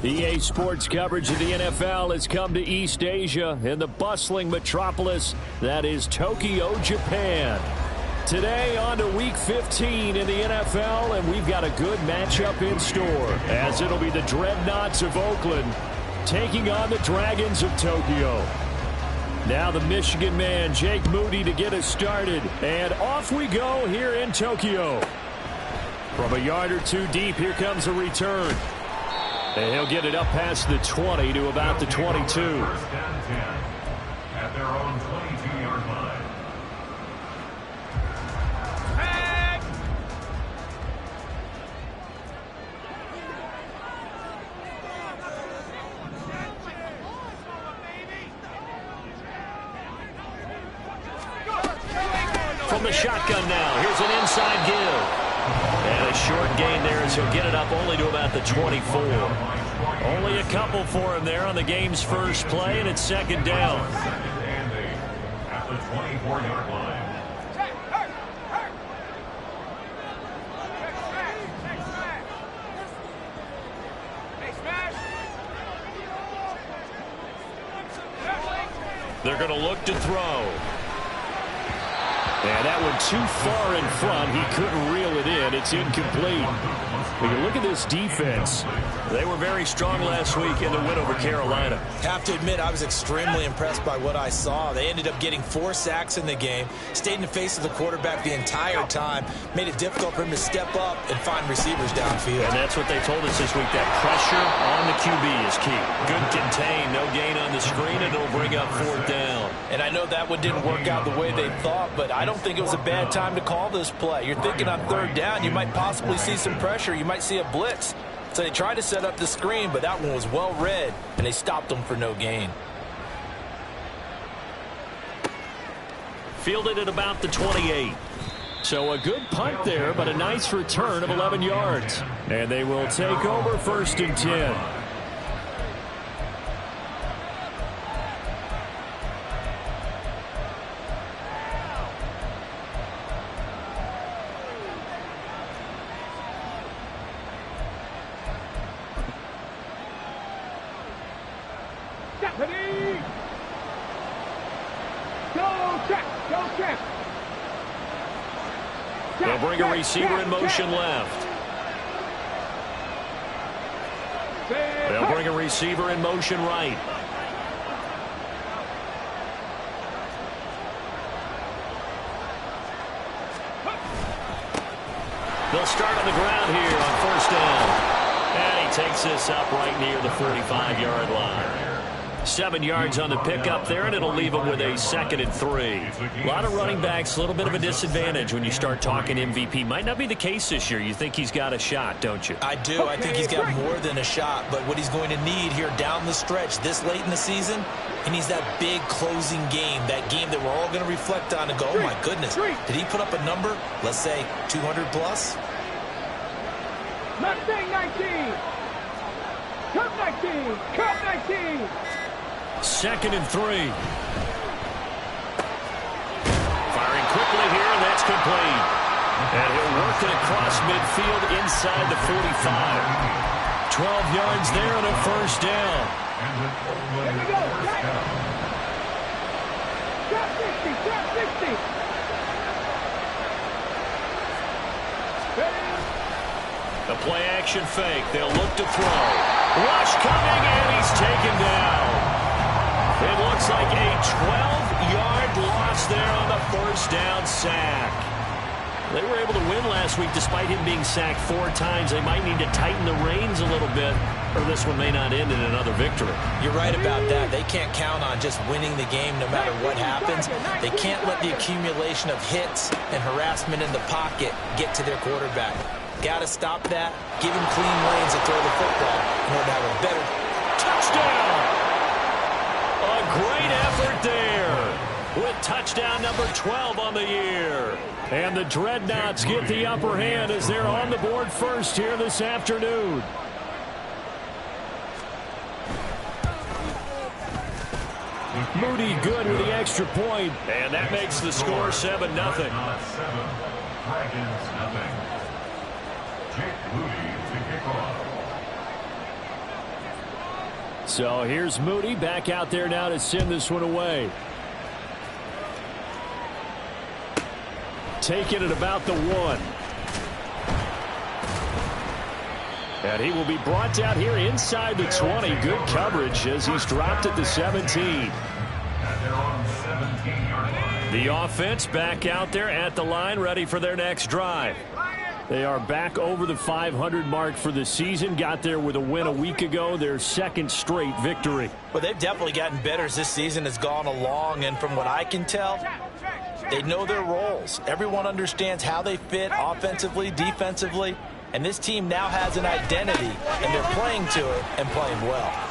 EA Sports coverage of the NFL has come to East Asia in the bustling metropolis that is Tokyo, Japan. Today on to Week 15 in the NFL, and we've got a good matchup in store, as it'll be the Dreadnoughts of Oakland taking on the Dragons of Tokyo. Now the Michigan man, Jake Moody, to get us started. And off we go here in Tokyo. From a yard or two deep, here comes a return. And he'll get it up past the 20 to about the 22. First and 10 at their own 22-yard line. From the shotgun now, here's an inside give. And a short gain there as he'll get it up only to about the 24. Only a couple for him there on the game's first play, and it's second down. At the 24-yard line. They're going to look to throw. And that one too far in front. He couldn't reel it in. It's incomplete. But you look at this defense. They were very strong last week in the win over Carolina. Have to admit, I was extremely impressed by what I saw. They ended up getting 4 sacks in the game, stayed in the face of the quarterback the entire time, made it difficult for him to step up and find receivers downfield. And that's what they told us this week, that pressure on the QB is key. Good contain, no gain on the screen, and it'll bring up 4th down. And I know that one didn't work out the way they thought, but I don't think it was a bad time to call this play. You're thinking on 3rd down, you might possibly see some pressure. You might see a blitz. So they tried to set up the screen, but that one was well read, and they stopped them for no gain. Fielded at about the 28. So a good punt there, but a nice return of 11 yards. And they will take over 1st and 10. They'll bring a receiver in motion left. They'll bring a receiver in motion right. They'll start on the ground here on 1st down. And he takes this up right near the 45-yard line. 7 yards on the pickup there, and it'll leave him with a 2nd and 3. A lot of running backs, a little bit of a disadvantage when you start talking MVP. Might not be the case this year. You think he's got a shot, don't you? I do. I think he's got more than a shot, but what he's going to need here down the stretch this late in the season, he needs that big closing game, that game that we're all going to reflect on and go, oh my goodness, did he put up a number, let's say 200 plus? Mustang 19! Cup 19! Cup 19! 2nd and 3. Firing quickly here, and that's complete. And he'll work it across midfield inside the 45. 12 yards there and a 1st down. Here we go. Top 60, top 60. The play action fake. They'll look to throw. Rush coming, and he's taken down. It looks like a 12-yard loss there on the 1st down sack. They were able to win last week despite him being sacked 4 times. They might need to tighten the reins a little bit, or this one may not end in another victory. You're right about that. They can't count on just winning the game no matter what happens. They can't let the accumulation of hits and harassment in the pocket get to their quarterback. Got to stop that. Give him clean lanes to throw the football in order to have a better touchdown. A great effort there with touchdown number 12 on the year. And the Dreadnoughts get the upper hand as they're on the board first here this afternoon. Moody good with the extra point, and that makes the score 7-0. Dragons nothing. Jake Moody to kick off. So here's Moody back out there now to send this one away. Taking it about the 1. And he will be brought down here inside the 20. Good coverage as he's dropped at the 17. The offense back out there at the line, ready for their next drive. They are back over the 500 mark for the season. Got there with a win a week ago, their second straight victory. Well, they've definitely gotten better as this season has gone along, and from what I can tell, they know their roles. Everyone understands how they fit offensively, defensively, and this team now has an identity, and they're playing to it and playing well.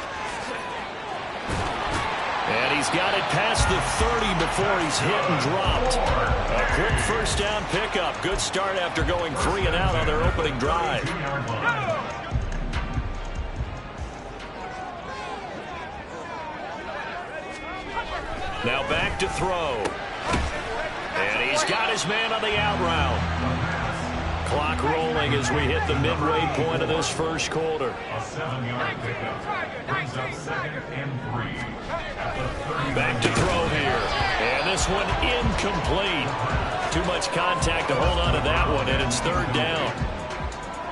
And he's got it past the 30 before he's hit and dropped. A quick first down pickup. Good start after going 3 and out on their opening drive. Now back to throw. And he's got his man on the out route. Clock rolling as we hit the midway point of this first quarter. A 7-yard pickup brings up 2nd and 3 at the 30. Back to throw here. And this one incomplete. Too much contact to hold on to that one, and it's 3rd down.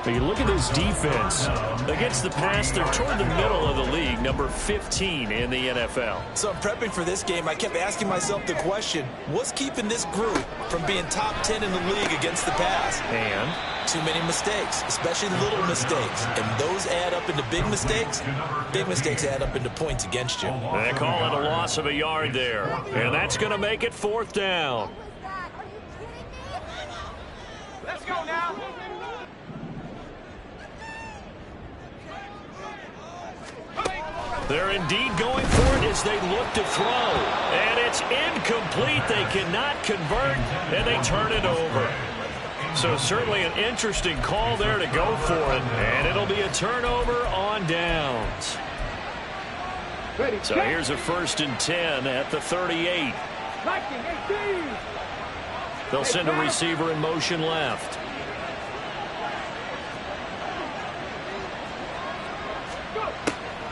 But you look at this defense. Against the pass, they're toward the middle of the league, number 15 in the NFL. So I'm prepping for this game. I kept asking myself the question, what's keeping this group from being top 10 in the league against the pass? And too many mistakes, especially little mistakes. And those add up into big mistakes. Big mistakes add up into points against you. they call it a loss of a yard there. And that's going to make it 4th down. Let's go now. They're indeed going for it as they look to throw. And it's incomplete. They cannot convert, and they turn it over. So certainly an interesting call there to go for it. And it'll be a turnover on downs. So here's a 1st and 10 at the 38. They'll send a receiver in motion left.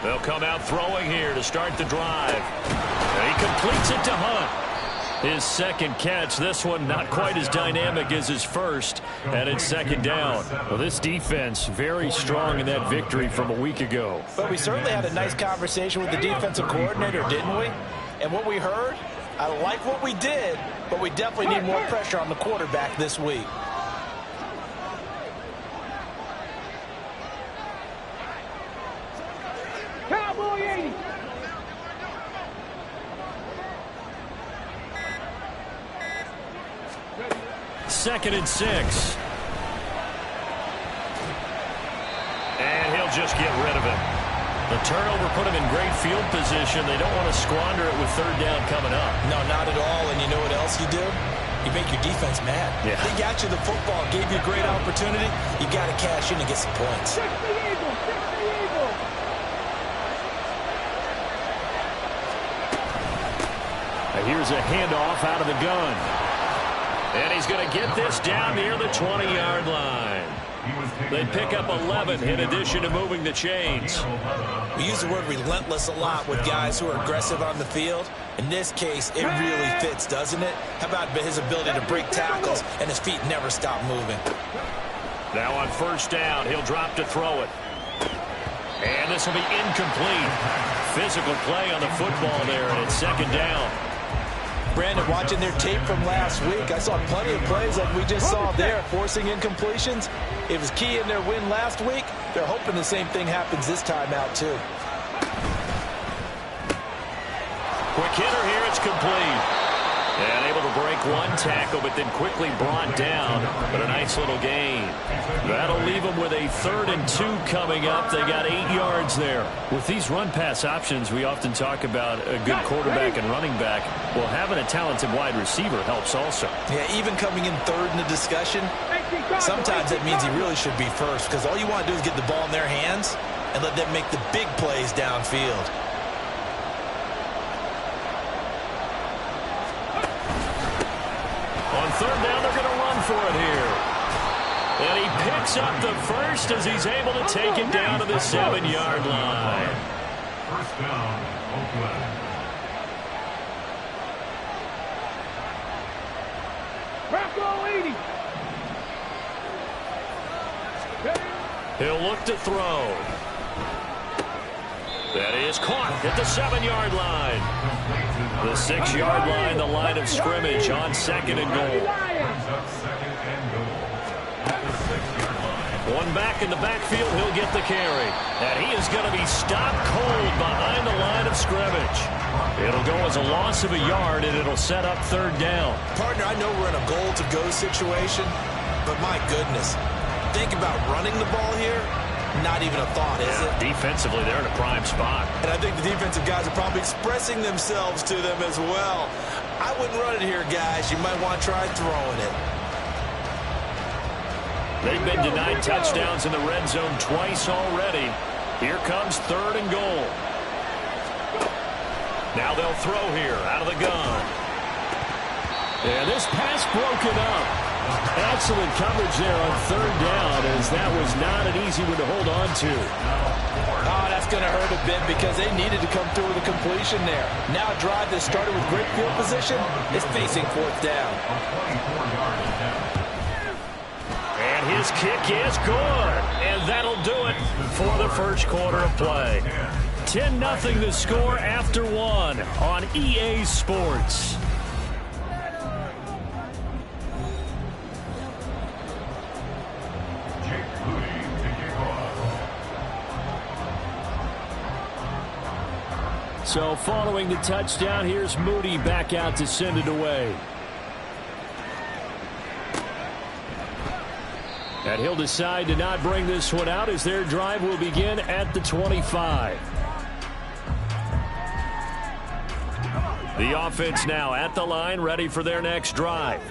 They'll come out throwing here to start the drive. And he completes it to Hunt. His second catch. This one not quite as dynamic as his first. And it's 2nd down. Well, this defense very strong in that victory from a week ago. But we certainly had a nice conversation with the defensive coordinator, didn't we? And what we heard, I like what we did, but we definitely need more pressure on the quarterback this week. Cowboy 80. Second and 6. And he'll just get rid of it. The turnover put him in great field position. They don't want to squander it with 3rd down coming up. No, not at all. And you know what else you do? You make your defense mad. Yeah. They got you the football, gave you a great opportunity. You got to cash in and get some points. 60 Eagle, 60 Eagle. And here's a handoff out of the gun. And he's going to get this down near the 20-yard line. They pick up 11 in addition to moving the chains. We use the word relentless a lot with guys who are aggressive on the field. In this case, it really fits, doesn't it? How about his ability to break tackles and his feet never stop moving? Now on 1st down, he'll drop to throw it. And this will be incomplete. Physical play on the football there, and it's 2nd down. Brandon, watching their tape from last week, I saw plenty of plays like we just saw there, forcing incompletions. It was key in their win last week. They're hoping the same thing happens this time out, too. Quick hitter here, it's complete. And able to break one tackle, but then quickly brought down. But a nice little gain. That'll leave them with a 3rd and 2 coming up. They got 8 yards there. With these run-pass options, we often talk about a good quarterback and running back. Well, having a talented wide receiver helps also. Yeah, even coming in 3rd in the discussion, sometimes that means he really should be first, because all you want to do is get the ball in their hands and let them make the big plays downfield. On 3rd down, they're going to run for it here. And he picks up the first as he's able to take it down to the 7-yard line. First down, Oakland. Bronco 80. He'll look to throw. That is caught at the 7-yard line. The 6-yard line, the line of scrimmage on 2nd and goal. One back in the backfield, he'll get the carry. And he is going to be stopped cold behind the line of scrimmage. It'll go as a loss of a yard, and it'll set up 3rd down. Partner, I know we're in a goal-to-go situation, but my goodness, think about running the ball here. Not even a thought, is it? Defensively, they're in a prime spot. And I think the defensive guys are probably expressing themselves to them as well. I wouldn't run it here, guys. You might want to try throwing it. They've been denied touchdowns in the red zone twice already. Here comes 3rd and goal. Now they'll throw here out of the gun. And this pass broken up. Excellent coverage there on 3rd down, as that was not an easy one to hold on to. Oh, that's going to hurt a bit because they needed to come through with a completion there. Now a drive that started with great field position is facing 4th down. And his kick is good. And that'll do it for the first quarter of play. 10-0 the score after 1 on EA Sports. So following the touchdown, here's Moody back out to send it away. And he'll decide to not bring this one out as their drive will begin at the 25. The offense now at the line, ready for their next drive.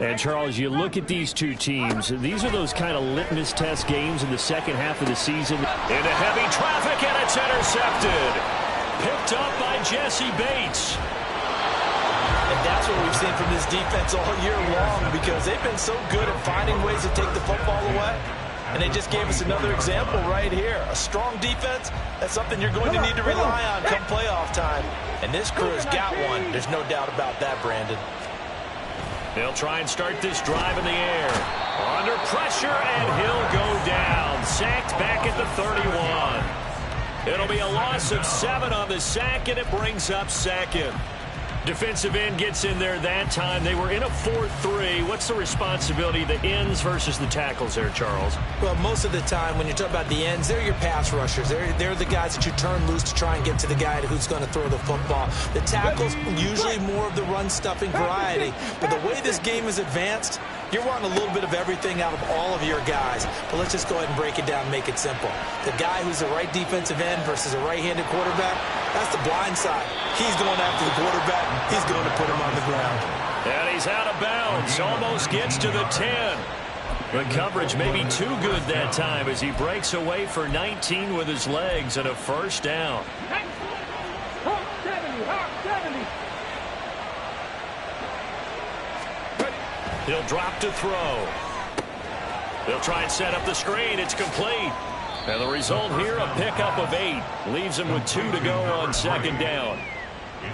And, Charles, you look at these two teams, these are those kind of litmus test games in the second half of the season. Into heavy traffic, and it's intercepted. Picked up by Jesse Bates. And that's what we've seen from this defense all year long, because they've been so good at finding ways to take the football away. And they just gave us another example right here. A strong defense, that's something you're going to need to rely on come playoff time. And this crew has got one. There's no doubt about that, Brandon. They'll try and start this drive in the air. Under pressure, and he'll go down. Sacked back at the 31. It'll be a loss of 7 on the sack, and it brings up 2nd. Defensive end gets in there that time. They were in a 4-3. What's the responsibility of the ends versus the tackles there, Charles? Well, most of the time when you talk about the ends, they're your pass rushers. They're the guys that you turn loose to try and get to the guy who's going to throw the football. The tackles, usually more of the run-stuffing variety. But the way this game is advanced, you're wanting a little bit of everything out of all of your guys. But let's just go ahead and break it down and make it simple. The guy who's the right defensive end versus a right-handed quarterback, that's the blind side. He's going after the quarterback. He's going to put him on the ground. And he's out of bounds. Almost gets to the 10. The coverage may be too good that time as he breaks away for 19 with his legs and a 1st down. He'll drop to throw. They'll try and set up the screen. It's complete. And the result here, a pickup of 8. Leaves him with 2 to go on 2nd down.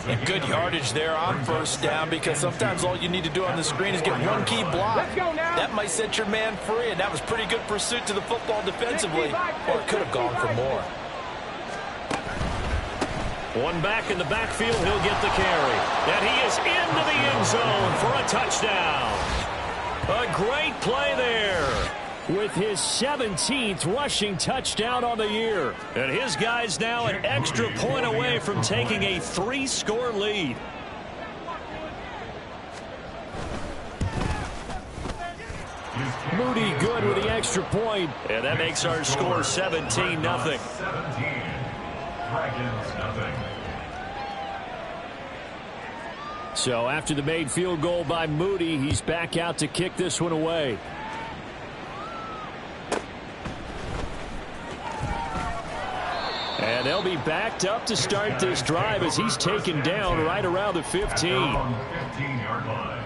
And good yardage there on 1st down, because sometimes all you need to do on the screen is get one key block. That might set your man free, and that was pretty good pursuit to the football defensively. Or it could have gone for more. One back in the backfield, he'll get the carry. And he is into the end zone for a touchdown. A great play there with his 17th rushing touchdown on the year. And his guys now an extra point away from taking a 3-score lead. Moody good with the extra point. And that makes our score 17-0. 17. Dragons nothing. So after the made field goal by Moody, he's back out to kick this one away. And they'll be backed up to start this drive as he's taken down right around the 15. Yard line.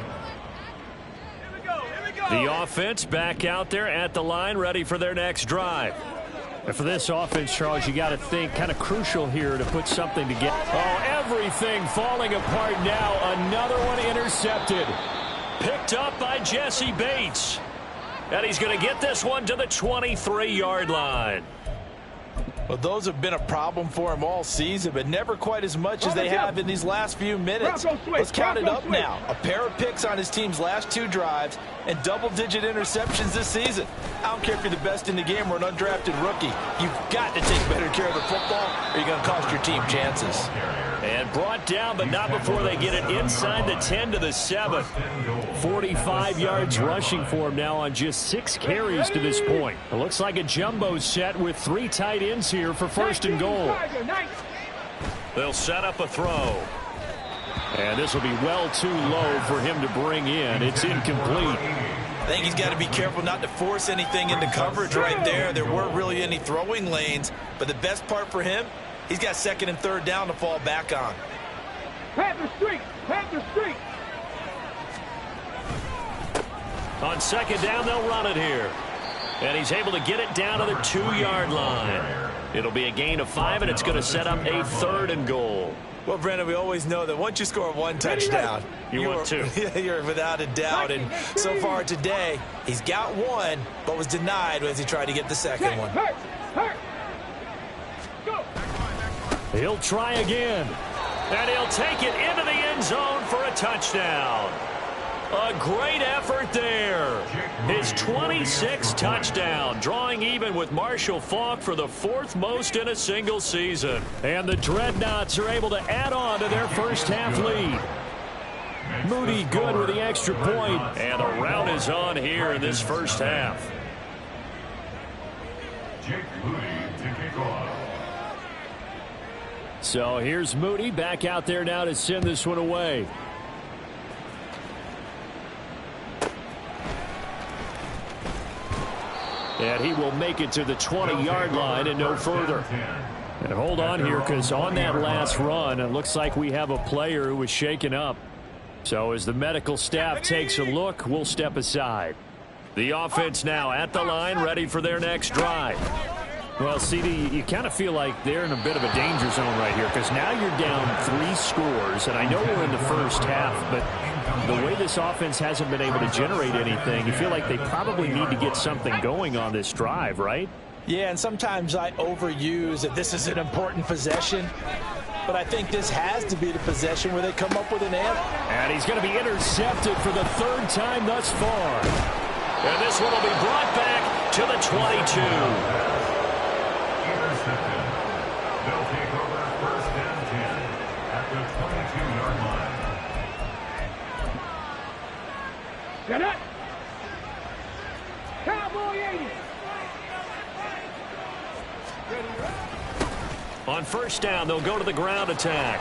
The offense back out there at the line, ready for their next drive. And for this offense, Charles, you got to think kind of crucial here to put something together. Oh, everything falling apart now. Another one intercepted. Picked up by Jesse Bates. And he's going to get this one to the 23-yard line. Well, those have been a problem for him all season, but never quite as much as they have in these last few minutes. Let's count it up now. A pair of picks on his team's last 2 drives and double-digit interceptions this season. I don't care if you're the best in the game or an undrafted rookie. You've got to take better care of the football or you're going to cost your team chances. And brought down, but not before they get it inside the 10 to the 7. 45 yards rushing for him now on just 6 carries to this point. It looks like a jumbo set with 3 tight ends here for 1st and goal. They'll set up a throw. And this will be well too low for him to bring in. It's incomplete. I think he's got to be careful not to force anything into coverage right there. There weren't really any throwing lanes, but the best part for him, he's got 2nd and 3rd down to fall back on. Panther Street! Panther Street! On 2nd down, they'll run it here. And he's able to get it down to the 2-yard line. It'll be a gain of 5, and it's going to set up a 3rd and goal. Well, Brandon, we always know that once you score 1 touchdown, you want 2. You're without a doubt. And so far today, he's got 1, but was denied as he tried to get the 2nd one. He'll try again. And he'll take it into the end zone for a touchdown. A great effort there. His 26th touchdown, drawing even with Marshall Faulk for the 4th most in a single season. And the Dreadnoughts are able to add on to their first half lead. Moody good with the extra point, and the rout is on here in this first half. So here's Moody back out there now to send this one away. And he will make it to the 20-yard line and no further. And hold on here, because on that last run, it looks like we have a player who was shaken up. So as the medical staff takes a look, we'll step aside. The offense now at the line, ready for their next drive. Well, CD, you kind of feel like they're in a bit of a danger zone right here, because now you're down 3 scores, and I know we're in the first half, but the way this offense hasn't been able to generate anything, you feel like they probably need to get something going on this drive, right? Yeah, and sometimes I overuse that this is an important possession, but I think this has to be the possession where they come up with an answer. And he's going to be intercepted for the 3rd time thus far. And this one will be brought back to the 22. They'll take over 1st and 10 at the 22-yard line. Get it! Cowboy 80! On 1st down, they'll go to the ground attack.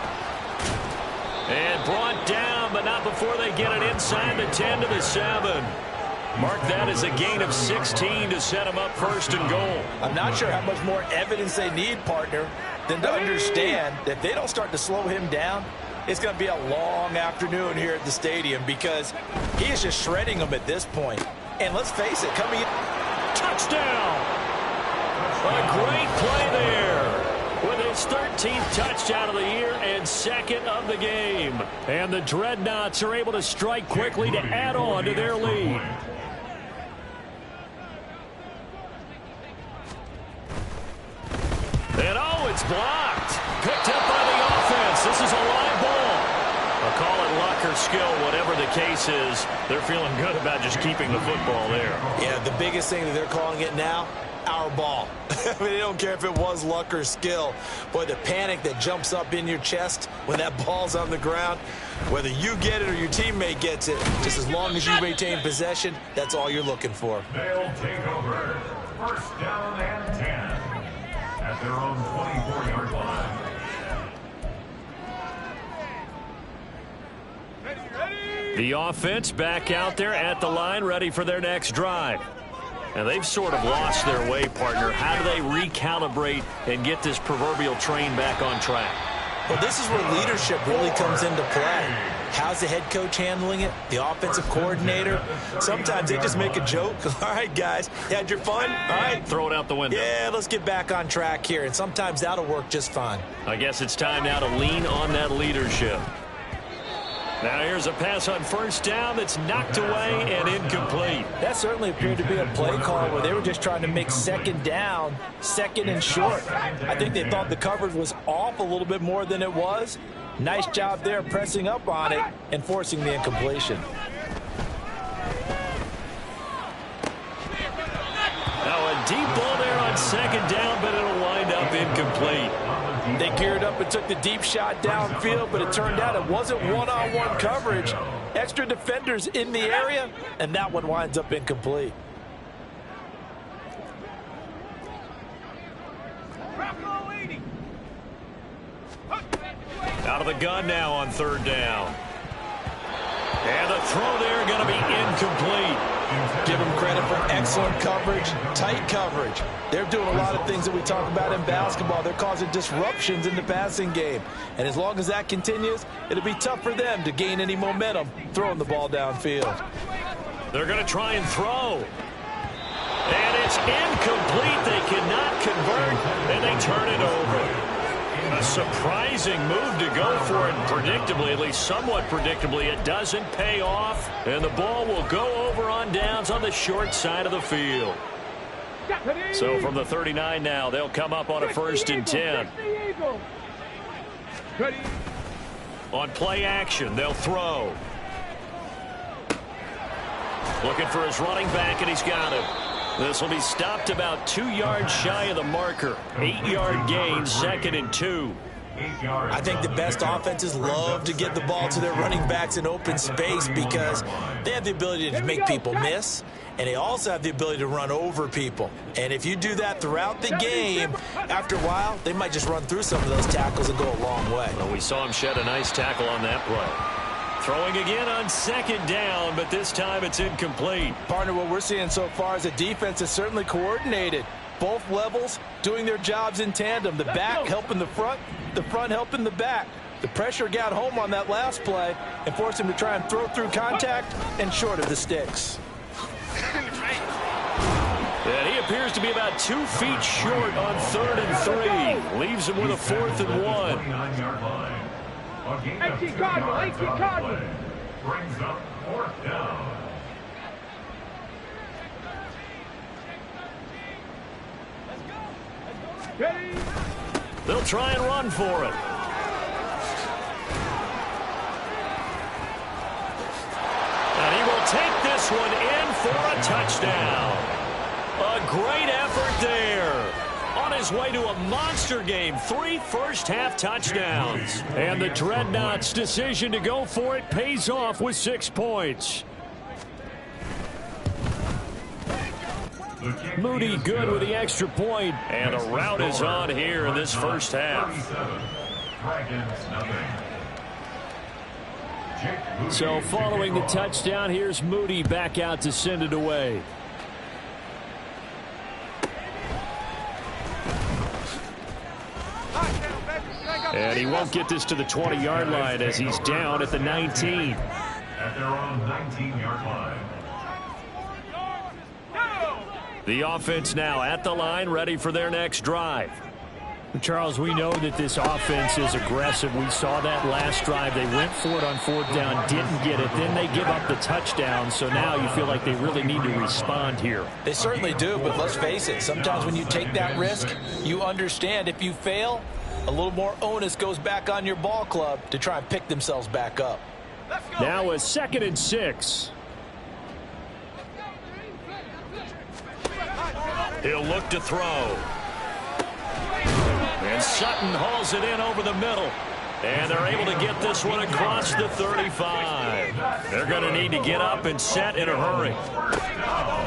And brought down, but not before they get it inside the 10 to the 7. Mark that as a gain of 16 to set him up 1st and goal. I'm not sure how much more evidence they need, partner, than to understand that if they don't start to slow him down, it's going to be a long afternoon here at the stadium, because he is just shredding them at this point. And let's face it, coming in. Touchdown! A great play there. With his 13th touchdown of the year and 2nd of the game. And the Dreadnoughts are able to strike quickly to add on to their lead. And oh, it's blocked. Picked up by the offense. This is a live ball. I'll call it luck or skill, whatever the case is. They're feeling good about just keeping the football there. Yeah, the biggest thing that they're calling it now, our ball. I mean, they don't care if it was luck or skill. Boy, the panic that jumps up in your chest when that ball's on the ground, whether you get it or your teammate gets it, just as long as you maintain possession, that's all you're looking for. They'll take over 1st down and 10 at their own 24-yard line. The offense back out there at the line, ready for their next drive. And they've sort of lost their way, partner. How do they recalibrate and get this proverbial train back on track? Well, this is where leadership really comes into play. How's the head coach handling it? The offensive coordinator? Sometimes they just make a joke. All right, guys, you had your fun? All right. Throw it out the window. Yeah, let's get back on track here, and sometimes that'll work just fine. I guess it's time now to lean on that leadership. Now here's a pass on first down that's knocked away and incomplete. That certainly appeared to be a play call where they were just trying to make second down, second and short. I think they thought the coverage was off a little bit more than it was. Nice job there pressing up on it and forcing the incompletion. Now a deep ball there on second down, but it'll wind up incomplete. They geared up and took the deep shot downfield, but it turned out it wasn't one-on-one coverage. Extra defenders in the area, and that one winds up incomplete. Out of the gun now on third down. And the throw there going to be incomplete. Give them credit for excellent coverage, tight coverage. They're doing a lot of things that we talk about in basketball. They're causing disruptions in the passing game. And as long as that continues, it'll be tough for them to gain any momentum throwing the ball downfield. They're going to try and throw. And it's incomplete. They cannot convert, and they turn it over. A surprising move to go for it, and predictably, at least somewhat predictably, it doesn't pay off, and the ball will go over on downs on the short side of the field. So from the 39 now, they'll come up on a 1st and 10. On play action, they'll throw. Looking for his running back, and he's got him. This will be stopped about 2 yards shy of the marker. 8-yard gain, 2nd and 2. I think the best offenses love to get the ball to their running backs in open space because they have the ability to make people miss, and they also have the ability to run over people. And if you do that throughout the game, after a while, they might just run through some of those tackles and go a long way. Well, we saw him shed a nice tackle on that play. Throwing again on second down, but this time it's incomplete. Partner, what we're seeing so far is a defense is certainly coordinated. Both levels doing their jobs in tandem. The back helping the front helping the back. The pressure got home on that last play and forced him to try and throw through contact and short of the sticks. And he appears to be about 2 feet short on 3rd and 3. Leaves him with a 4th and 1. 18 Cardinal, 18 Cardinal. Brings up 4th down. Ready? They'll try and run for it. And he will take this one in for a touchdown. A great effort there. On his way to a monster game, 3 first-half touchdowns. And the Dreadnoughts' decision to go for it pays off with 6 points. Moody good with the extra point, and a rout is on here in this first half. So following the touchdown, here's Moody back out to send it away. And he won't get this to the 20-yard line as he's down at the 19. At their own 19-yard line. The offense now at the line, ready for their next drive. Charles, we know that this offense is aggressive. We saw that last drive. They went for it on 4th down, didn't get it. Then they give up the touchdown. So now you feel like they really need to respond here. They certainly do, but let's face it. Sometimes when you take that risk, you understand if you fail, a little more onus goes back on your ball club to try and pick themselves back up. Now a 2nd and 6. He'll look to throw. And Sutton hauls it in over the middle. And they're able to get this one across the 35. They're going to need to get up and set in a hurry.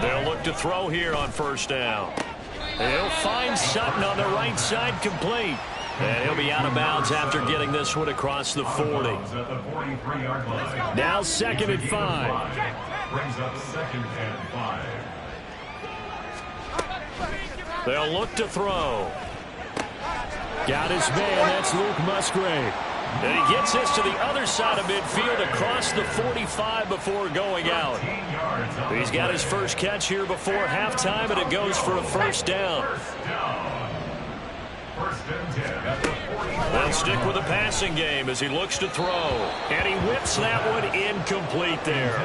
They'll look to throw here on 1st down. He'll find Sutton on the right side, complete. And he'll be out of bounds after getting this one across the 40. Now 2nd and 5. Brings up 2nd and 5. They'll look to throw. Got his man. That's Luke Musgrave. And he gets this to the other side of midfield across the 45 before going out. He's got his first catch here before halftime, and it goes for a first down. They'll stick with the passing game as he looks to throw. And he whips that one incomplete there.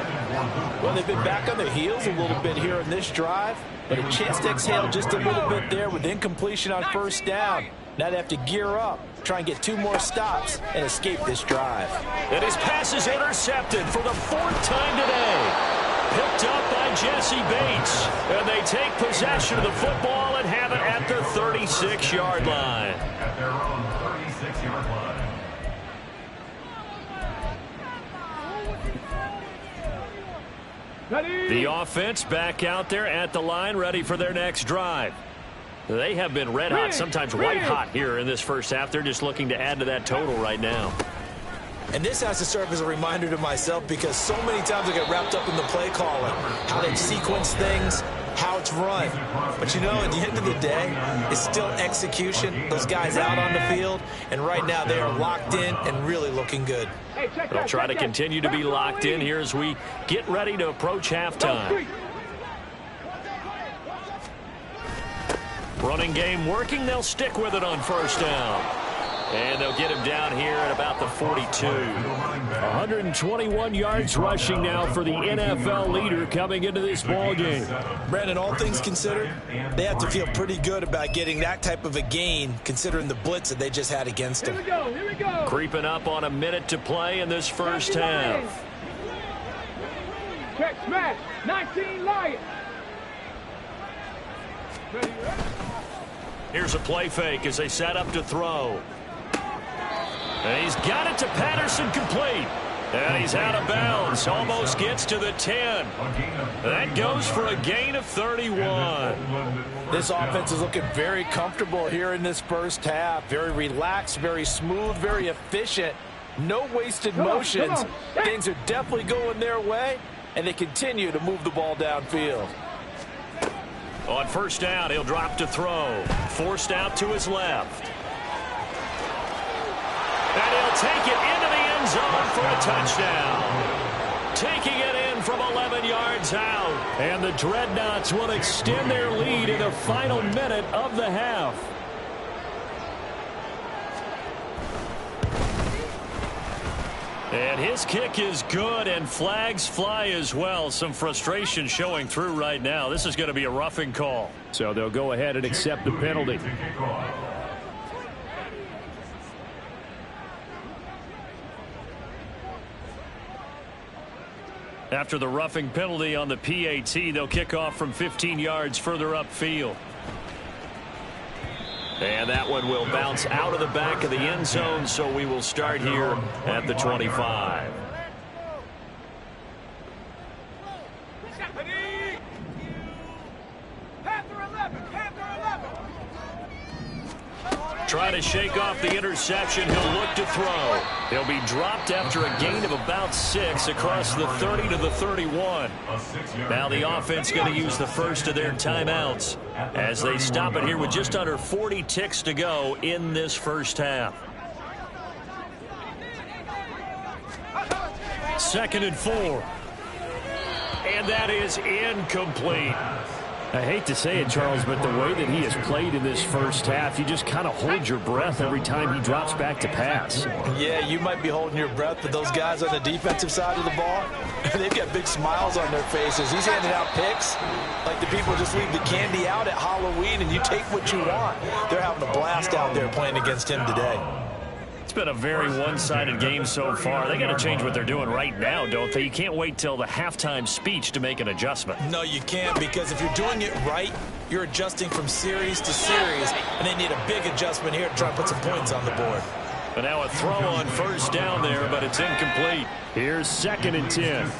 Well, they've been back on their heels a little bit here in this drive, but a chance to exhale just a little bit there with incompletion on first down. Now they have to gear up, try and get 2 more stops, and escape this drive. And his pass is intercepted for the 4th time today. Picked up by Jesse Bates. And they take possession of the football and have it at the 36-yard line. At their own 36-yard line. The offense back out there at the line, ready for their next drive. They have been red hot, sometimes white hot here in this first half. They're just looking to add to that total right now. And this has to serve as a reminder to myself because so many times I get wrapped up in the play calling, how they sequence things, how it's run. But, you know, at the end of the day, it's still execution. Those guys out on the field, and right now they are locked in and really looking good. They'll try to continue to be locked in here as we get ready to approach halftime. Running game working. They'll stick with it on first down. And they'll get him down here at about the 42. 121 yards rushing now for the NFL leader coming into this ball game. Brandon, all things considered, they have to feel pretty good about getting that type of a gain considering the blitz that they just had against them. Here we go. Creeping up on a minute to play in this first half. Check smash. 19 Lions. Here's a play fake as they set up to throw. And he's got it to Patterson, complete. And he's out of bounds. Almost gets to the 10. That goes for a gain of 31. This offense is looking very comfortable here in this first half. Very relaxed, very smooth, very efficient. No wasted motions. Things are definitely going their way, and they continue to move the ball downfield. On first down, he'll drop to throw. Forced out to his left. And he'll take it into the end zone for a touchdown. Taking it in from 11 yards out. And the Dreadnoughts will extend their lead in the final minute of the half. And his kick is good, and flags fly as well. Some frustration showing through right now. This is going to be a roughing call. So they'll go ahead and accept the penalty. After the roughing penalty on the PAT, they'll kick off from 15 yards further upfield. And that one will bounce out of the back of the end zone, so we will start here at the 25. Trying to shake off the interception. He'll look to throw. He'll be dropped after a gain of about 6 across the 30 to the 31. Now the offense going to use the first of their timeouts as they stop it here with just under 40 ticks to go in this first half. 2nd and 4. And that is incomplete. I hate to say it, Charles, but the way that he has played in this first half, you just kind of hold your breath every time he drops back to pass. Yeah, you might be holding your breath, but those guys on the defensive side of the ball, they've got big smiles on their faces. He's handing out picks like the people just leave the candy out at Halloween and you take what you want. They're having a blast out there playing against him today. It's been a very one-sided game so far. They got to change what they're doing right now, don't they? You can't wait till the halftime speech to make an adjustment. No, you can't, because if you're doing it right, you're adjusting from series to series, and they need a big adjustment here to try and put some points on the board. But now a throw on first down there, but it's incomplete. Here's 2nd and 10.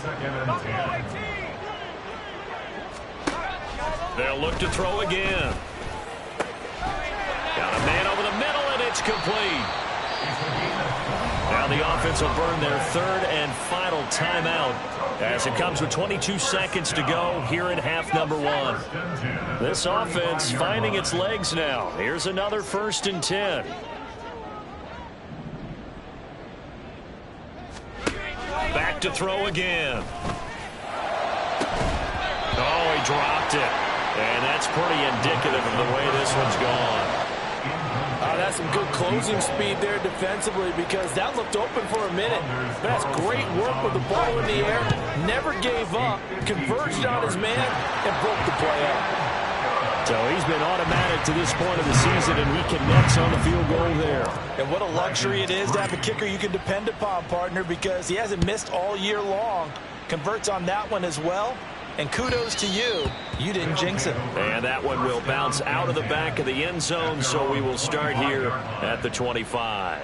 They'll look to throw again. Got a man over the middle, and it's complete. Now the offense will burn their 3rd and final timeout as it comes with 22 seconds to go here in half number 1. This offense finding its legs now. Here's another 1st and 10. to throw again. Oh, he dropped it. And that's pretty indicative of the way this one's gone. That's some good closing speed there defensively, because that looked open for a minute. That's great work with the ball in the air. Never gave up, converged on his man, and broke the play up. So he's been automatic to this point of the season, and he connects on the field goal there. And what a luxury it is to have a kicker you can depend upon, partner, because he hasn't missed all year long. Converts on that one as well. And kudos to you. You didn't jinx it. And that one will bounce out of the back of the end zone, so we will start here at the 25.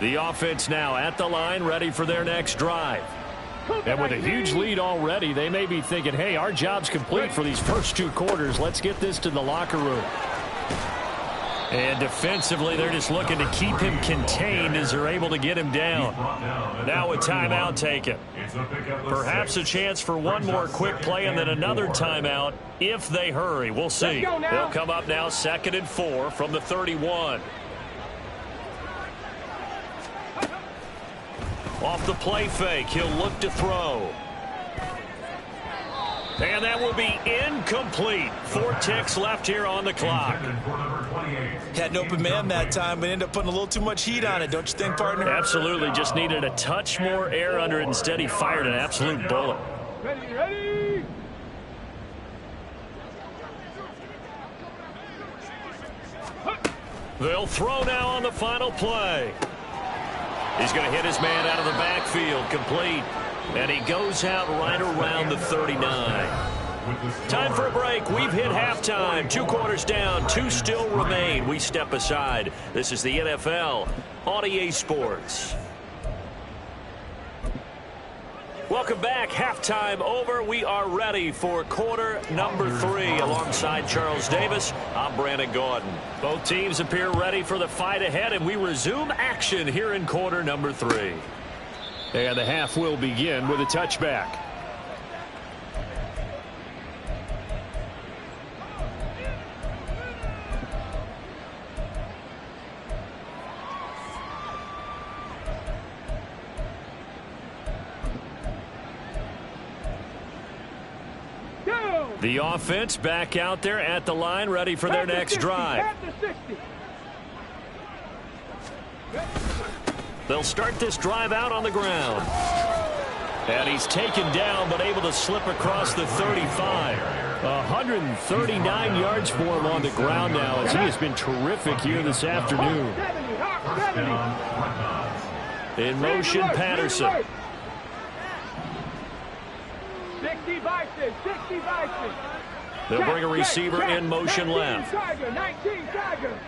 The offense now at the line, ready for their next drive. And with a huge lead already, they may be thinking, hey, our job's complete for these first 2 quarters. Let's get this to the locker room. And defensively, they're just looking to keep him contained as they're able to get him down. Now a timeout taken. Perhaps a chance for one more quick play and then another timeout if they hurry. We'll see. They'll come up now 2nd and 4 from the 31. Off the play fake, he'll look to throw. And that will be incomplete. 4 ticks left here on the clock. Had an open man that time, but ended up putting a little too much heat on it, don't you think, partner? Absolutely. Just needed a touch more air under it. Instead, he fired an absolute bullet. Ready. They'll throw now on the final play. He's going to hit his man out of the backfield. Complete. And he goes out right around the 39. Time for a break. We've hit halftime. 2 quarters down. 2 still remain. We step aside. This is the NFL on EA Sports. Welcome back. Halftime over. We are ready for quarter number 3. Alongside Charles Davis, I'm Brandon Gordon. Both teams appear ready for the fight ahead, and we resume action here in quarter number 3. And the half will begin with a touchback. The offense back out there at the line, ready for their next drive. They'll start this drive out on the ground. And he's taken down, but able to slip across the 35. 139 yards for him on the ground now, as he has been terrific here this afternoon. In motion, Patterson. 60 Bison, 60 Bison. They'll bring a receiver in motion left. 19 Tiger.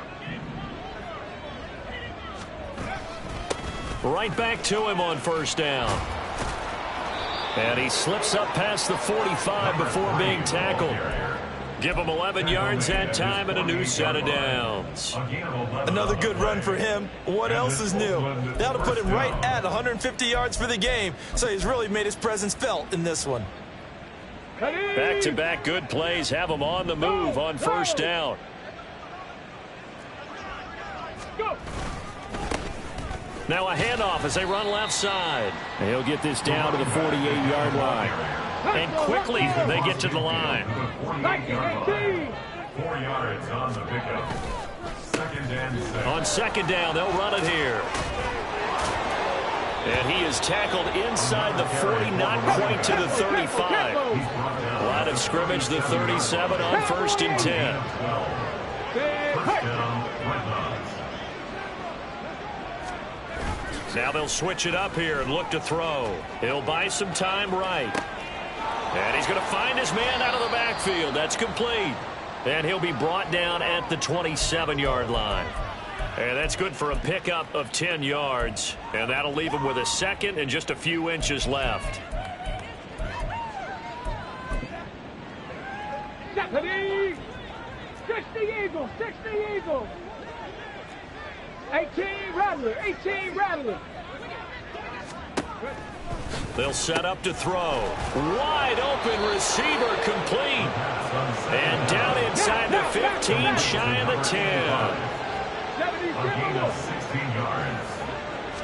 Right back to him on first down. And he slips up past the 45 before being tackled. Give him 11 yards that time and a new set of downs. Another good run for him. What else is new? That'll put him right at 150 yards for the game. So he's really made his presence felt in this one. Back-to-back good plays have him on the move on first down. Now a handoff as they run left side. He'll get this down to the 48-yard line. And quickly they get to the line. 4 yards on the pickup. 2nd and 6. On 2nd down, they'll run it here. And he is tackled inside the 40, not quite to the 35. Line of scrimmage, the 37 on 1st and 10. Now they'll switch it up here and look to throw. He'll buy some time right. And he's going to find his man out of the backfield. That's complete. And he'll be brought down at the 27-yard line. And that's good for a pickup of 10 yards. And that'll leave him with a second and just a few inches left. 60 Eagles, 60 Eagles. 18 Rattler, 18 Rattler. They'll set up to throw. Wide open receiver complete. And down inside the 15, shy of the 10. 16 yards.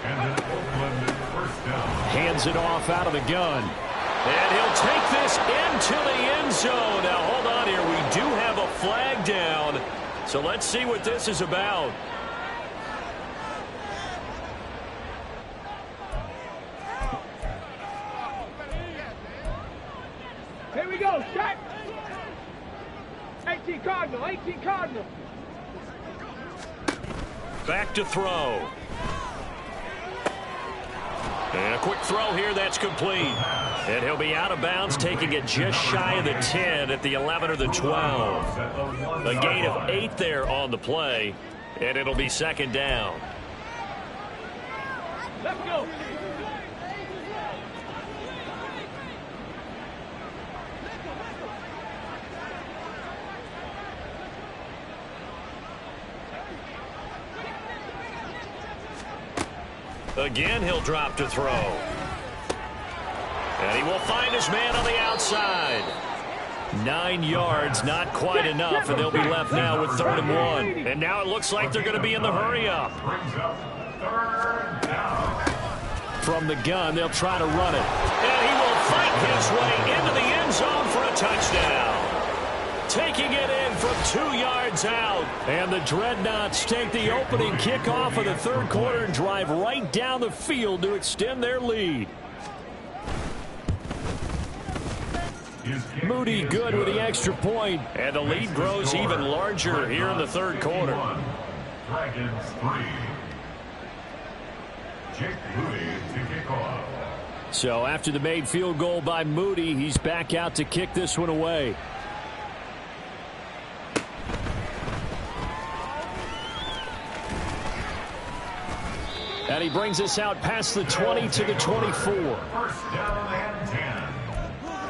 And an Oakland first down. Hands it off out of the gun. And he'll take this into the end zone. Now, hold on here. We do have a flag down. So let's see what this is about. Here we go, set. 18 Cardinal, 18 Cardinal. Back to throw. And a quick throw here, that's complete. And he'll be out of bounds, taking it just shy of the 10 at the 11 or the 12. A gain of 8 there on the play, and it'll be second down. Let's go. Again, he'll drop to throw. And he will find his man on the outside. 9 yards, not quite enough, and they'll be left now with 3rd and 1. And now it looks like they're going to be in the hurry-up. Brings up 3rd down. From the gun, they'll try to run it. And he will fight his way into the end zone for a touchdown. Taking it in from 2 yards out. And the Dreadnoughts take the opening kickoff of the 3rd quarter and drive right down the field to extend their lead. Moody good with the extra point, and the lead grows even larger here in the 3rd quarter. Dragons 3. Jake Moody to kick off. So after the made field goal by Moody, he's back out to kick this one away. And he brings us out past the 20 to the 24. First down and 10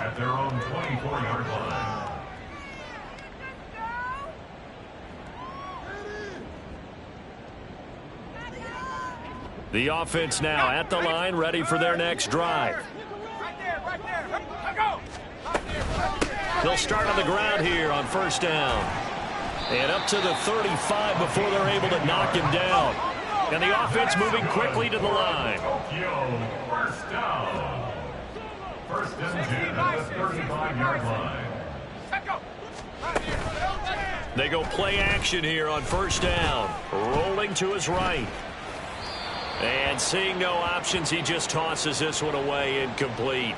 at their own 24-yard line. The offense now at the line, ready for their next drive. Right there, right there. Let's go. They'll start on the ground here on first down. And up to the 35 before they're able to knock him down. And the offense moving quickly to the line. Tokyo, first down. First and 10 at the 35-yard line. Let's go. They go play action here on first down. Rolling to his right. And seeing no options, he just tosses this one away incomplete.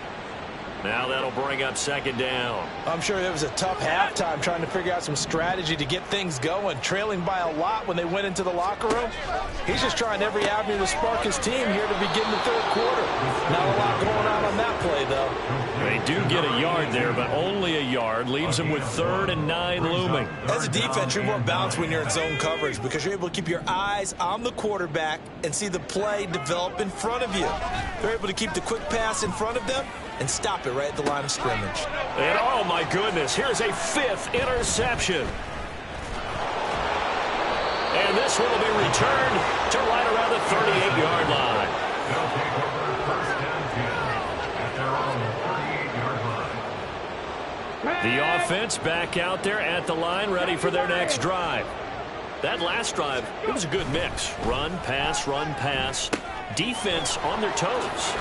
Now that'll bring up second down. I'm sure it was a tough halftime trying to figure out some strategy to get things going, trailing by a lot when they went into the locker room. He's just trying every avenue to spark his team here to begin the 3rd quarter. Not a lot going on that play, though. They do get a yard there, but only a yard. Leaves them with 3rd and 9 looming. As a defense, you're more balanced when you're in zone coverage because you're able to keep your eyes on the quarterback and see the play develop in front of you. They're able to keep the quick pass in front of them and stop it right at the line of scrimmage. And oh my goodness, here's a 5th interception. And this one will be returned to right around the 38-yard line. They'll take over first and 10 at their own 38-yard line. The offense back out there at the line, ready for their next drive. That last drive, it was a good mix. Run, pass, defense on their toes.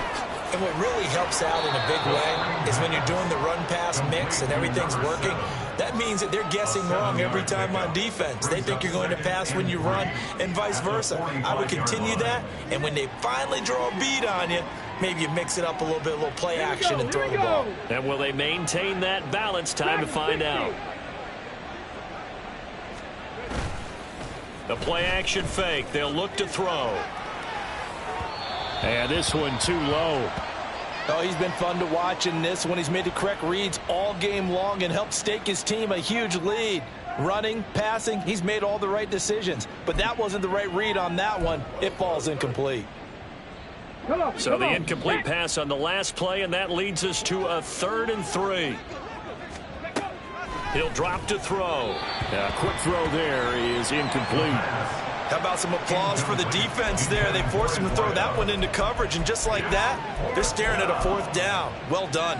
And what really helps out in a big way is when you're doing the run-pass mix and everything's working, that means that they're guessing wrong every time on defense. They think you're going to pass when you run and vice versa. I would continue that, and when they finally draw a bead on you, maybe you mix it up a little bit, a little play action and throw the ball. And will they maintain that balance? Time to find out. The play action fake. They'll look to throw. And this one too low. Oh, he's been fun to watch in this one. He's made the correct reads all game long and helped stake his team a huge lead. Running, passing, he's made all the right decisions. But that wasn't the right read on that one. It falls incomplete. So the incomplete pass on the last play, and that leads us to a 3rd and 3. He'll drop to throw. A quick throw there is incomplete. How about some applause for the defense there? They forced him to throw that one into coverage, and just like that, they're staring at a 4th down. Well done.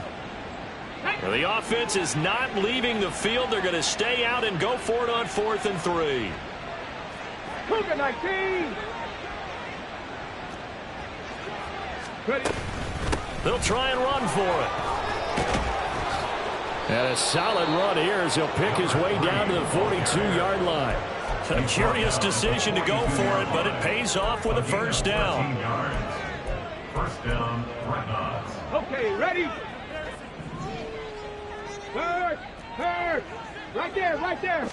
Well, the offense is not leaving the field. They're going to stay out and go for it on 4th and 3. Cougar 19. Ready. They'll try and run for it. And a solid run here as he'll pick his way down to the 42-yard line. A curious decision to go for it, but it pays off with a first down. First down, dreadnoughts. Okay, ready? Hurt! Right there, right there!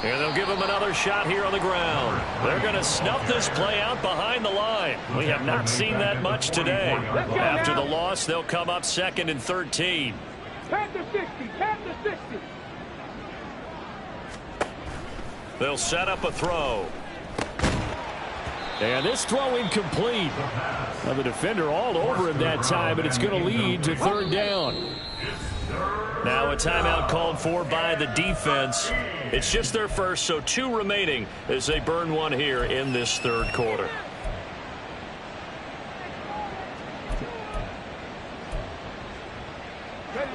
And they'll give him another shot here on the ground. They're going to snuff this play out behind the line. We have not seen that much today. After the loss, they'll come up 2nd and 13. Panther 60, Panther 60. They'll set up a throw. And this throw incomplete. Now the defender all over him that time, but it's going to lead to 3rd down. Now a timeout called for by the defense. It's just their first, so 2 remaining as they burn one here in this 3rd quarter.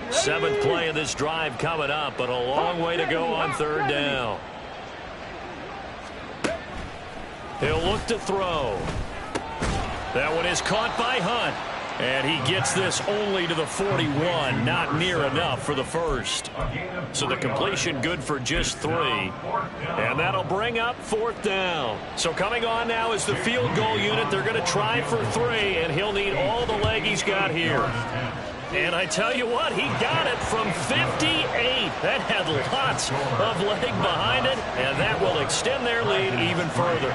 Seventh play of this drive coming up, but a long way to go on 3rd down. He'll look to throw. That one is caught by Hunt. And he gets this only to the 41, not near enough for the first. So the completion good for just 3. And that'll bring up 4th down. So coming on now is the field goal unit. They're going to try for 3, and he'll need all the leg he's got here. And I tell you what, he got it from 58. That had lots of leg behind it, and that will extend their lead even further.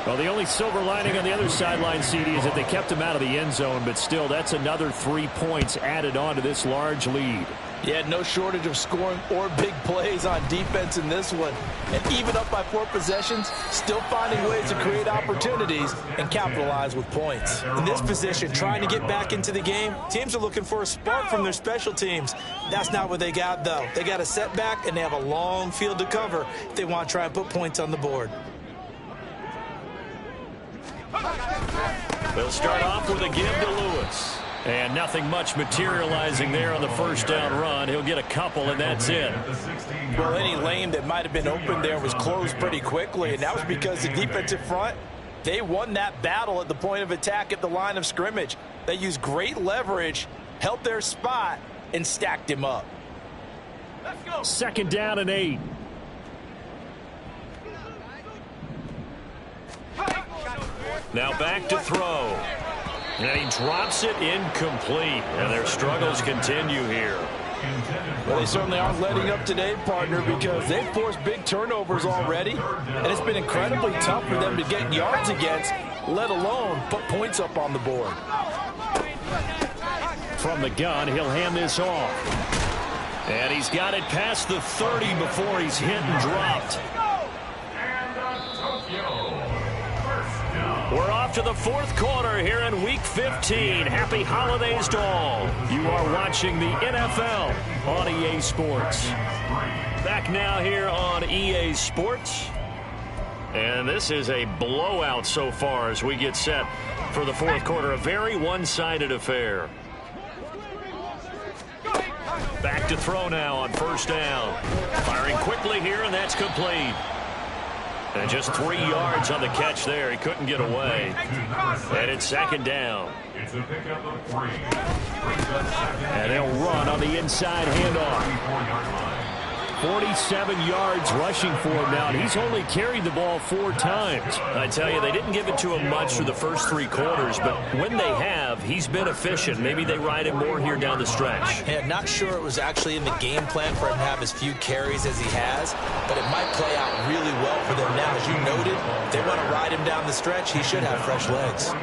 Well, the only silver lining on the other sideline, CD, is that they kept him out of the end zone, but still, that's another 3 points added on to this large lead. Yeah, no shortage of scoring or big plays on defense in this one. And even up by 4 possessions, still finding ways to create opportunities and capitalize with points. In this position, trying to get back into the game, teams are looking for a spark from their special teams. That's not what they got, though. They got a setback, and they have a long field to cover if they want to try and put points on the board. They'll start off with a give to Lewis. And nothing much materializing there on the first down run. He'll get a couple, and that's it. Well, any lane that might have been open there was closed pretty quickly, and that was because the defensive front, they won that battle at the point of attack at the line of scrimmage. They used great leverage, held their spot, and stacked him up. Let's go. 2nd down and 8. Now back to throw. And he drops it incomplete. And their struggles continue here. Well, they certainly aren't letting up today, partner, because they've forced big turnovers already. And it's been incredibly tough for them to get yards against, let alone put points up on the board. From the gun, he'll hand this off. And he's got it past the 30 before he's hit and dropped. We're off to the 4th quarter here in Week 15. Happy holidays to all. You are watching the NFL on EA Sports. Back now here on EA Sports. And this is a blowout so far as we get set for the 4th quarter. A very one-sided affair. Back to throw now on 1st down. Firing quickly here, and that's complete. And just 3 yards on the catch there. He couldn't get away. And it's 2nd down. It's a pickup of 3. And they'll run on the inside handoff. 47 yards rushing for him now, and he's only carried the ball 4 times. I tell you, they didn't give it to him much for the first 3 quarters, but when they have, he's been efficient. Maybe they ride him more here down the stretch. Yeah, not sure it was actually in the game plan for him to have as few carries as he has, but it might play out really well for them now. As you noted, if they want to ride him down the stretch, he should have fresh legs.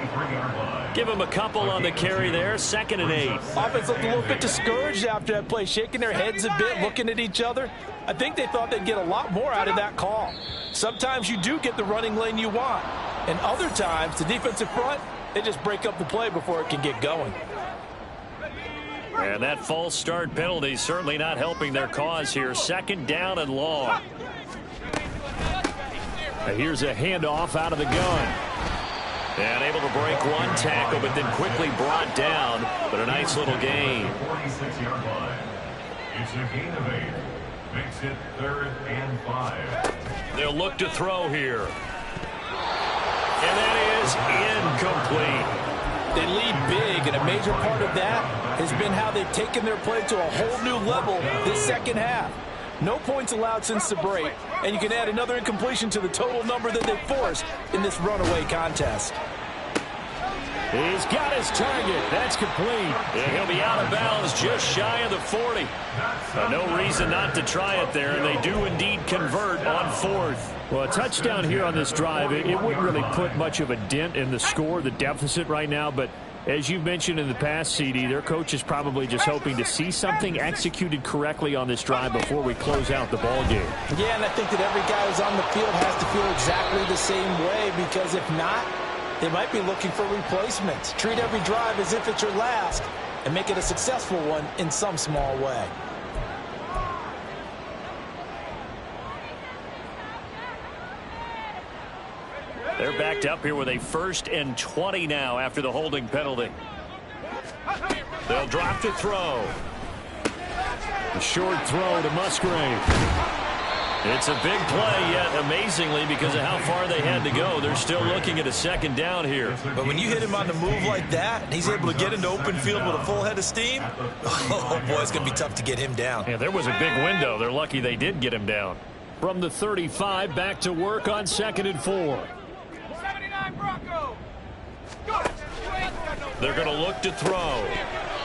Give him a couple on the carry there. 2nd and 8. Offense looked a little bit discouraged after that play, shaking their heads a bit, looking at each other. I think they thought they'd get a lot more out of that call. Sometimes you do get the running lane you want, and other times the defensive front, they just break up the play before it can get going. And that false start penalty certainly not helping their cause here. 2nd down and long. Here's a handoff out of the gun. And able to break 1 tackle, but then quickly brought down. But a nice little gain. 46-yard line. It's a gain of 8. Makes it 3rd and 5. They'll look to throw here. And that is incomplete. They lead big, and a major part of that has been how they've taken their play to a whole new level this second half. No points allowed since the break, and you can add another incompletion to the total number that they forced in this runaway contest. He's got his target. That's complete. And he'll be out of bounds just shy of the 40. No reason not to try it there, and they do indeed convert on fourth. Well, a touchdown here on this drive, it wouldn't really put much of a dent in the score, the deficit right now, but as you've mentioned in the past, CD, their coach is probably just hoping to see something executed correctly on this drive before we close out the ball game. Yeah, and I think that every guy who's on the field has to feel exactly the same way, because if not, they might be looking for replacements. Treat every drive as if it's your last and make it a successful one in some small way. They're backed up here with a 1st and 20 now after the holding penalty. They'll drop to throw. A short throw to Musgrave. It's a big play, yet amazingly, because of how far they had to go, they're still looking at a 2nd down here. But when you hit him on the move like that, and he's able to get into open field with a full head of steam, oh boy, it's going to be tough to get him down. Yeah, there was a big window. They're lucky they did get him down. From the 35, back to work on 2nd and 4. They're going to look to throw.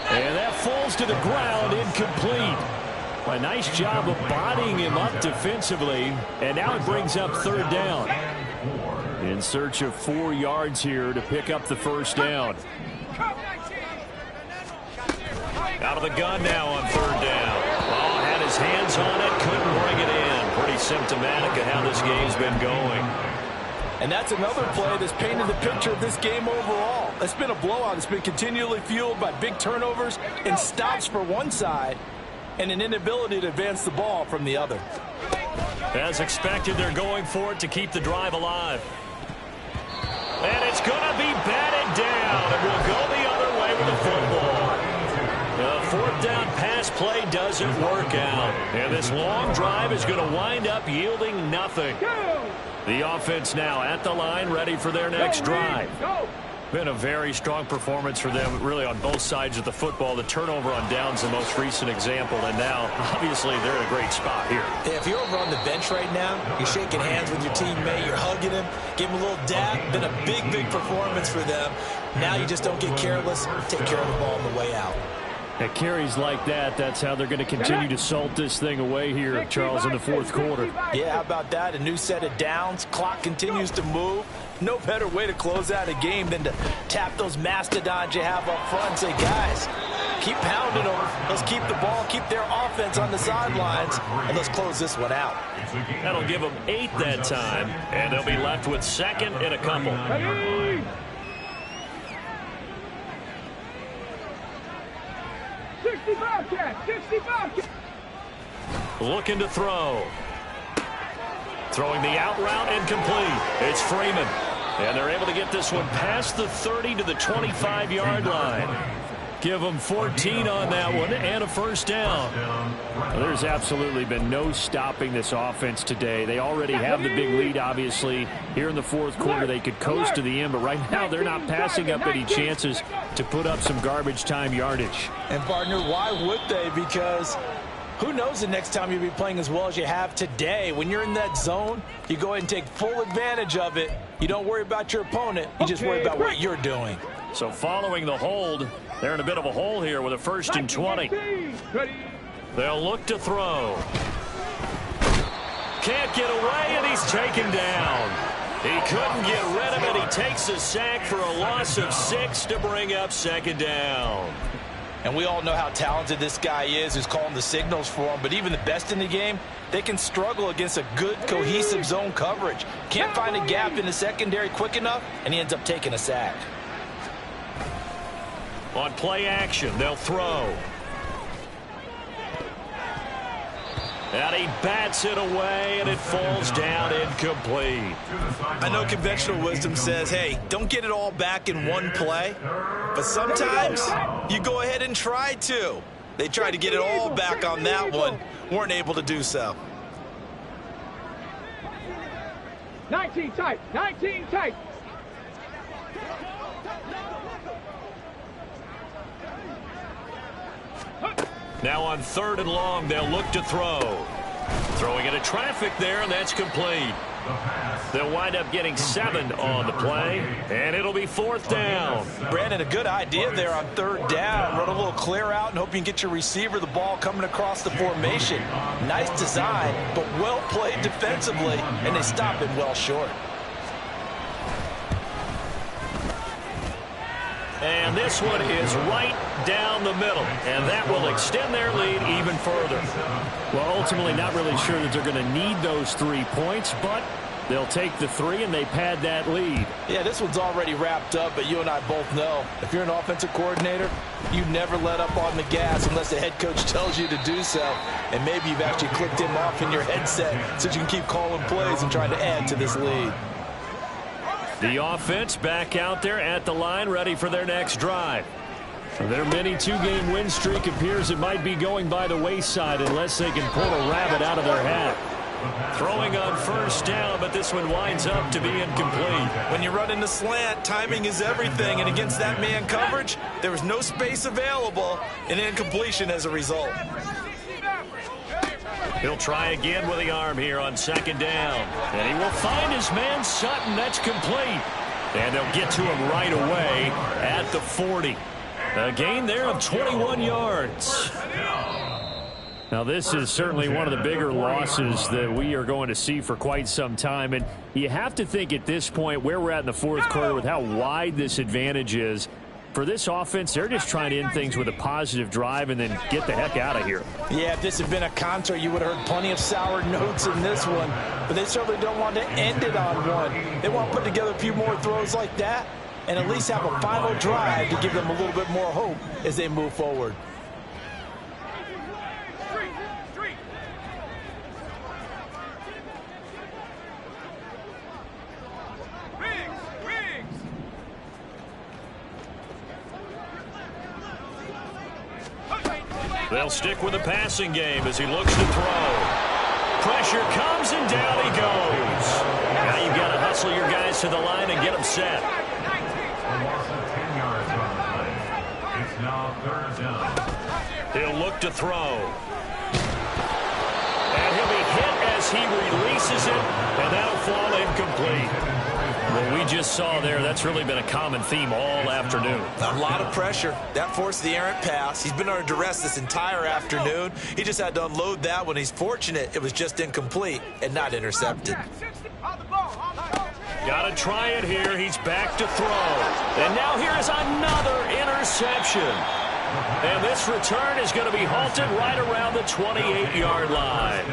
And that falls to the ground, incomplete. A nice job of bodying him up defensively. And now it brings up 3rd down. In search of 4 yards here to pick up the 1st down. Out of the gun now on 3rd down. Oh, had his hands on it, couldn't bring it in. Pretty symptomatic of how this game's been going. And that's another play that's painted the picture of this game overall. It's been a blowout. It's been continually fueled by big turnovers and stops for one side and an inability to advance the ball from the other. As expected, they're going for it to keep the drive alive. And it's going to be batted down, and we'll go the other way with the football. The 4th down pass play doesn't work out. And this long drive is going to wind up yielding nothing. The offense now at the line, ready for their next drive. Been a very strong performance for them, really, on both sides of the football. The turnover on downs, the most recent example, and now, obviously, they're in a great spot here. Yeah, if you're over on the bench right now, you're shaking hands with your teammate, you're hugging him, give him a little dab. Been a big, big performance for them. Now you just don't get careless, take care of the ball on the way out. At carries like that, that's how they're going to continue to salt this thing away here, Charles, in the 4th quarter. Yeah, how about that? A new set of downs. Clock continues to move. No better way to close out a game than to tap those mastodons you have up front and say, guys, keep pounding them. Let's keep the ball, keep their offense on the sidelines, and let's close this one out. That'll give them 8 that time, and they'll be left with 2nd and a couple. 65. Looking to throw. Throwing the out route, incomplete. It's Freeman. And they're able to get this one past the 30 to the 25-yard line. Give them 14 on that one and a 1st down. Well, there's absolutely been no stopping this offense today. They already have the big lead, obviously. Here in the 4th quarter, they could coast to the end, but right now they're not passing up any chances to put up some garbage time yardage. And, partner, why would they? Because who knows the next time you'll be playing as well as you have today. When you're in that zone, you go ahead and take full advantage of it. You don't worry about your opponent. You just worry about what you're doing. So following the hold, they're in a bit of a hole here with a 1st and 20. They'll look to throw. Can't get away, and he's taken down. He couldn't get rid of it. He takes a sack for a loss of 6 to bring up 2nd down. And we all know how talented this guy is who's calling the signals for him. But even the best in the game, they can struggle against a good, cohesive zone coverage. Can't find a gap in the secondary quick enough, and he ends up taking a sack. On play action, they'll throw. And he bats it away, and it falls down incomplete. I know conventional wisdom says, hey, don't get it all back in one play. But sometimes you go ahead and try to. They tried to get it all back on that one. Weren't able to do so. 19 tight. Now on 3rd and long, they'll look to throw. Throwing into traffic there, and that's complete. They'll wind up getting 7 on the play, and it'll be 4th down. Brandon, a good idea there on 3rd down. Run a little clear out and hope you can get your receiver the ball coming across the formation. Nice design, but well played defensively, and they stop him well short. And this one is right down the middle, and that will extend their lead even further. Well, ultimately not really sure that they're going to need those 3 points, but they'll take the 3 and they pad that lead. Yeah, this one's already wrapped up, but you and I both know if you're an offensive coordinator, you never let up on the gas unless the head coach tells you to do so. And maybe you've actually clicked him off in your headset so you can keep calling plays and trying to add to this lead. The offense back out there at the line, ready for their next drive. Their mini 2-game win streak appears it might be going by the wayside unless they can pull a rabbit out of their hat. Throwing on 1st down, but this one winds up to be incomplete. When you run in the slant, timing is everything, and against that man coverage, there was no space available, and incompletion as a result. He'll try again with the arm here on 2nd down. And he will find his man Sutton. That's complete. And they'll get to him right away at the 40. A gain there of 21 yards. Now, this is certainly one of the bigger losses that we are going to see for quite some time. And you have to think at this point where we're at in the 4th quarter with how wide this advantage is. For this offense, they're just trying to end things with a positive drive and then get the heck out of here. Yeah, if this had been a concert, you would have heard plenty of sour notes in this one. But they certainly don't want to end it on one. They want to put together a few more throws like that and at least have a final drive to give them a little bit more hope as they move forward. They'll stick with the passing game as he looks to throw. Pressure comes and down he goes. Now you've got to hustle your guys to the line and get them set. A loss of 10 yards on the play. It's now 3rd down. He'll look to throw. And he'll be hit as he releases it, and that'll fall incomplete. What we just saw there, that's really been a common theme all afternoon. A lot of pressure. That forced the errant pass. He's been under duress this entire afternoon. He just had to unload that one. He's fortunate it was just incomplete and not intercepted. Got to try it here. He's back to throw. And now here is another interception. And this return is going to be halted right around the 28-yard line.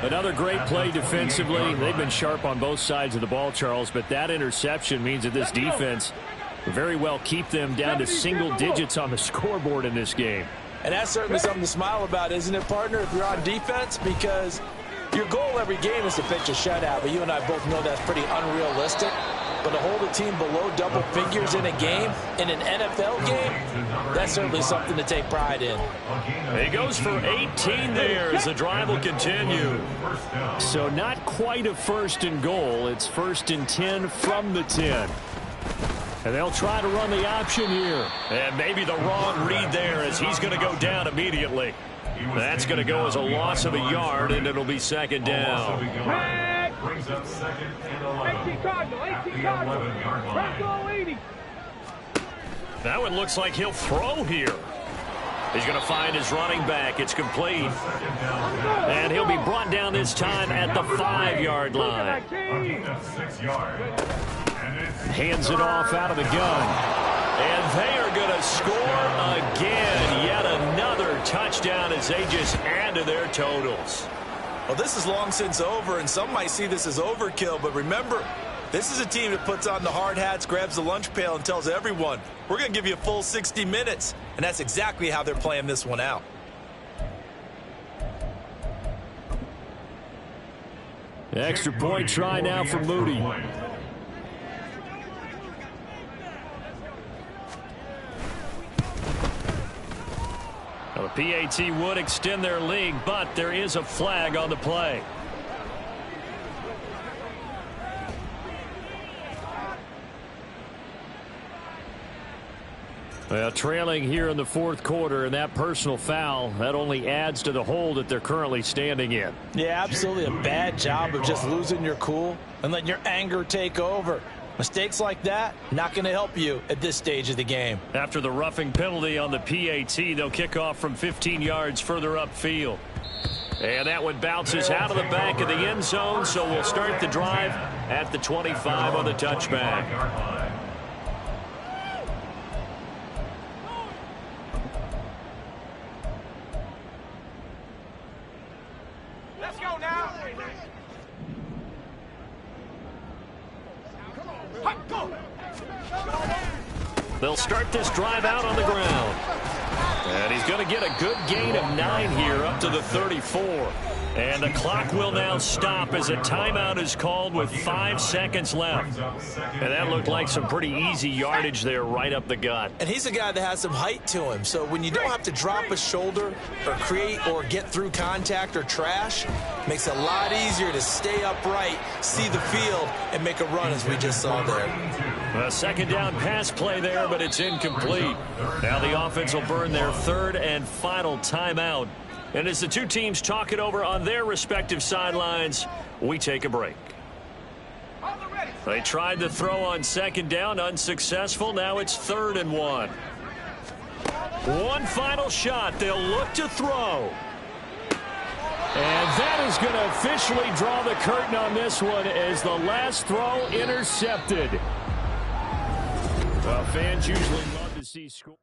Another great play defensively. They've been sharp on both sides of the ball, Charles, but that interception means that this defense will very well keep them down to single digits on the scoreboard in this game. And that's certainly something to smile about, isn't it, partner, if you're on defense? Because your goal every game is to pitch a shutout, but you and I both know that's pretty unrealistic. But to hold a team below double figures in a game, in an NFL game, that's certainly something to take pride in. He goes for 18 there as the drive will continue. So not quite a 1st and goal. It's 1st and 10 from the 10. And they'll try to run the option here. And maybe the wrong read there as he's going to go down immediately. That's going to go as a loss of a yard, and it'll be 2nd down. Brings up 2nd and 11. 18 Cardinal, 18 Cardinal. That one looks like he'll throw here. He's going to find his running back. It's complete. And he'll be brought down this time at the 5-yard line. Hands it off out of the gun. And they are going to score again. Yet another touchdown as they just add to their totals. Well, this is long since over, and some might see this as overkill. But remember, this is a team that puts on the hard hats, grabs the lunch pail, and tells everyone, we're going to give you a full 60 minutes. And that's exactly how they're playing this one out. Extra point try now for Moody. Now, the PAT would extend their lead, but there is a flag on the play. Well, trailing here in the fourth quarter, and that personal foul, that only adds to the hole that they're currently standing in. Yeah, absolutely a bad job of just losing your cool and letting your anger take over. Mistakes like that, not going to help you at this stage of the game. After the roughing penalty on the PAT, they'll kick off from 15 yards further upfield. And that one bounces out of the back of the end zone, so we'll start the drive at the 25 on the touchback. Let's go now. They'll start this drive out on the ground. And he's going to get a good gain of 9 here up to the 34. And the clock will now stop as a timeout is called with 5 seconds left. And that looked like some pretty easy yardage there right up the gut. And he's a guy that has some height to him. So when you don't have to drop a shoulder or create or get through contact or trash, makes it a lot easier to stay upright, see the field, and make a run as we just saw there. A second down pass play there, but it's incomplete. Now the offense will burn their third and final timeout. And as the two teams talk it over on their respective sidelines, we take a break. They tried to throw on second down, unsuccessful. Now it's 3rd and 1. One final shot. They'll look to throw. And that is going to officially draw the curtain on this one as the last throw intercepted. Well, fans usually love to see score.